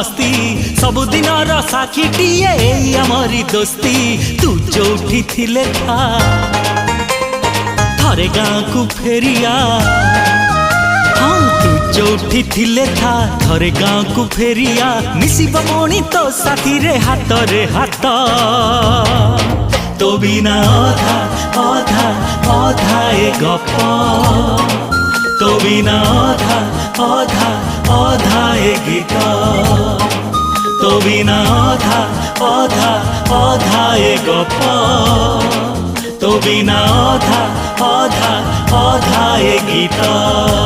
मस्ती सबुदिन साक्षीटीए आमरी दोस्ती तू जोठी थिले था थरे गाँ को फेरिया हाँ तू जोठी थिले था थरे गाँ को फेरिया मिसिब मणि तो साथी रे हाथ तो बिना अधा अधा अधा ए गप तो बिना अधा अधा अधा ए गीत तो बिना अधा अधा अधा ए गप तो बिना अधा अधा अधा ए गीत।